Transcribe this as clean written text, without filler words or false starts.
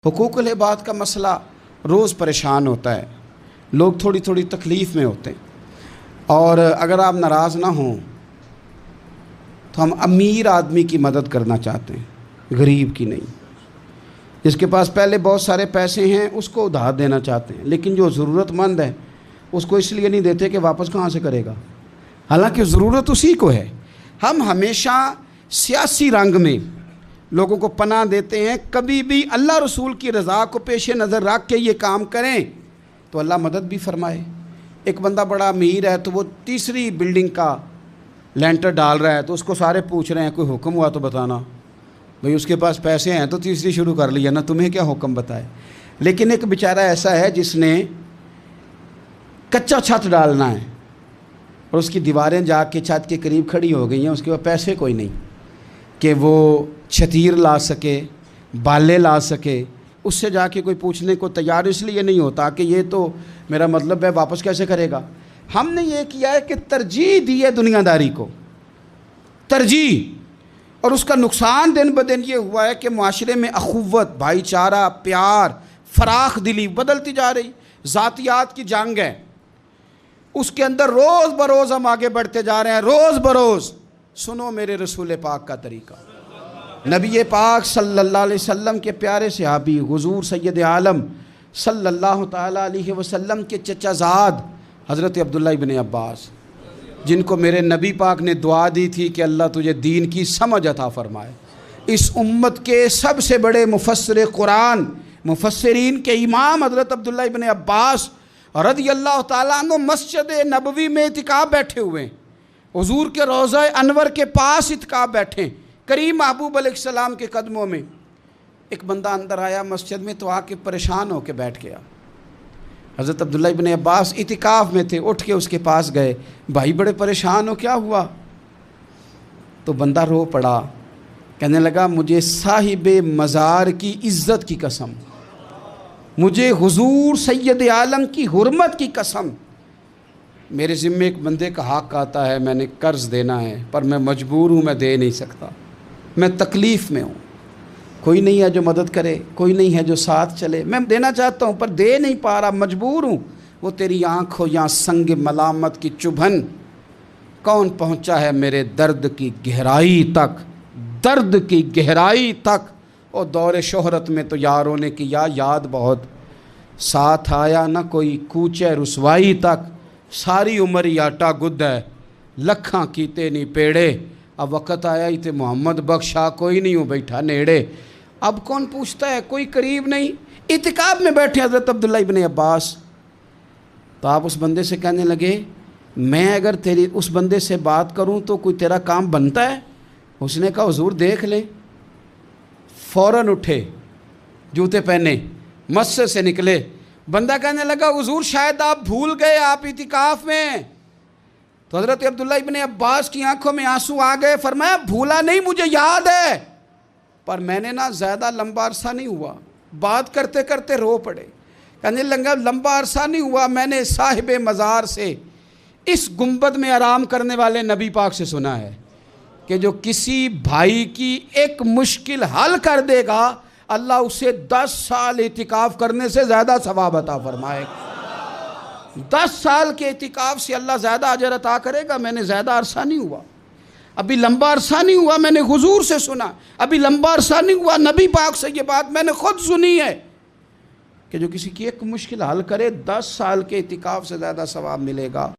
हुकूकुल इबाद का मसला रोज़ परेशान होता है, लोग थोड़ी थोड़ी तकलीफ़ में होते हैं। और अगर आप नाराज़ ना हों तो हम अमीर आदमी की मदद करना चाहते हैं, गरीब की नहीं। जिसके पास पहले बहुत सारे पैसे हैं उसको उधार देना चाहते हैं, लेकिन जो ज़रूरतमंद है उसको इसलिए नहीं देते कि वापस कहाँ से करेगा, हालांकि ज़रूरत उसी को है। हम हमेशा सियासी रंग में लोगों को पनाह देते हैं, कभी भी अल्लाह रसूल की रज़ा को पेश नज़र रख के ये काम करें तो अल्लाह मदद भी फरमाए। एक बंदा बड़ा अमीर है तो वो तीसरी बिल्डिंग का लेंटर डाल रहा है, तो उसको सारे पूछ रहे हैं कोई हुक्म हुआ तो बताना। भाई उसके पास पैसे हैं तो तीसरी शुरू कर लिया ना, तुम्हें क्या हुक्म बताए। लेकिन एक बेचारा ऐसा है जिसने कच्चा छत डालना है और उसकी दीवारें जाके छत के करीब खड़ी हो गई हैं, उसके पास पैसे कोई नहीं कि वो छतीर ला सके, बाले ला सके। उससे जाके कोई पूछने को तैयार इसलिए नहीं होता कि ये तो मेरा मतलब है, वापस कैसे करेगा। हमने ये किया है कि तरजीह दी है दुनियादारी को, तरजीह, और उसका नुकसान दिन ब दिन ये हुआ है कि माशरे में अखुव्वत, भाईचारा, प्यार, फराख दिली बदलती जा रही। ज़ातियात की जंग है, उसके अंदर रोज़ बरोज़ हम आगे बढ़ते जा रहे हैं, रोज़ बरोज़। सुनो मेरे रसूल पाक का तरीका। नबी पाक सल्लल्लाहु अलैहि वसल्लम के प्यारे सहाबी हुज़ूर सैयद आलम सल्लल्लाहु ताला अलैहि वसल्लम के चचाज़ाद हज़रत अब्दुल्लाह इब्न अब्बास, जिनको मेरे नबी पाक ने दुआ दी थी कि अल्लाह तुझे दीन की समझ अता फरमाए। इस उम्मत के सबसे बड़े मुफस्सिर कुरान, मुफस्सिरीन के इमाम हज़रत अब्दुल्लाह इब्न अब्बास रज़ियल्लाहु ताला अन्हु मस्जिद नबवी में इतिकाफ़ बैठे हुए हैं, हुज़ूर के रोज़ा अनवर के पास इतिकाफ़ बैठे, करीम महबूब अलैहिस्सलाम के कदमों में। एक बंदा अंदर आया मस्जिद में तो आके परेशान होकर बैठ गया। हज़रत अब्दुल्ला इब्न अब्बास इतिकाफ़ में थे, उठ के उसके पास गए, भाई बड़े परेशान हो, क्या हुआ। तो बंदा रो पड़ा, कहने लगा मुझे साहिबे मज़ार की इज़्ज़त की कसम, मुझे हुज़ूर सैयद आलम की हुर्मत की कसम, मेरे ज़िम्मे एक बंदे का हक़ आता है, मैंने कर्ज़ देना है पर मैं मजबूर हूँ, मैं दे नहीं सकता, मैं तकलीफ़ में हूँ, कोई नहीं है जो मदद करे, कोई नहीं है जो साथ चले, मैं देना चाहता हूँ पर दे नहीं पा रहा, मजबूर हूँ। वो तेरी आँख हो या संग मलामत की चुभन, कौन पहुँचा है मेरे दर्द की गहराई तक, दर्द की गहराई तक। और दौरे शोहरत में तो यारों ने किया याद बहुत, साथ आया ना कोई कूचे रुसवाई तक, सारी उम्र ही आटा गुद है, लखा कीते नहीं पेड़े, अब वक़्त आया ही थे मोहम्मद बख्शा, कोई नहीं हो बैठा नेड़े। अब कौन पूछता है, कोई करीब नहीं। इतिकाफ़ में बैठे हज़रत अब्दुल्ला इब्न अब्बास, तो आप उस बंदे से कहने लगे मैं अगर तेरी उस बंदे से बात करूं तो कोई तेरा काम बनता है। उसने कहा हुज़ूर देख ले। फ़ौरन उठे, जूते पहने, मस्जिद से निकले। बंदा कहने लगा हुज़ूर शायद आप भूल गए, आप इतिकाफ़ में। तो हज़रत अब्दुल्ला इब्न अब्बास की आंखों में आंसू आ गए। फरमाया भूला नहीं, मुझे याद है, पर मैंने ना ज़्यादा लंबा अरसा नहीं हुआ, बात करते करते रो पड़े। कहने लगा लंबा अरसा नहीं हुआ, मैंने साहिबे मज़ार से, इस गुंबद में आराम करने वाले नबी पाक से सुना है कि जो किसी भाई की एक मुश्किल हल कर देगा, अल्लाह उसे 10 साल इतिकाफ़ करने से ज़्यादा सवाब अता फरमाएगा। 10 साल के इतिकाफ़ से अल्लाह ज़्यादा अजर अता करेगा। मैंने ज़्यादा अरसा नहीं हुआ, अभी लंबा अरसा नहीं हुआ, मैंने हुजूर से सुना, अभी लंबा अरसा नहीं हुआ, नबी पाक से ये बात मैंने खुद सुनी है कि जो किसी की एक मुश्किल हल करे 10 साल के इतिकाफ़ से ज़्यादा सवाब मिलेगा।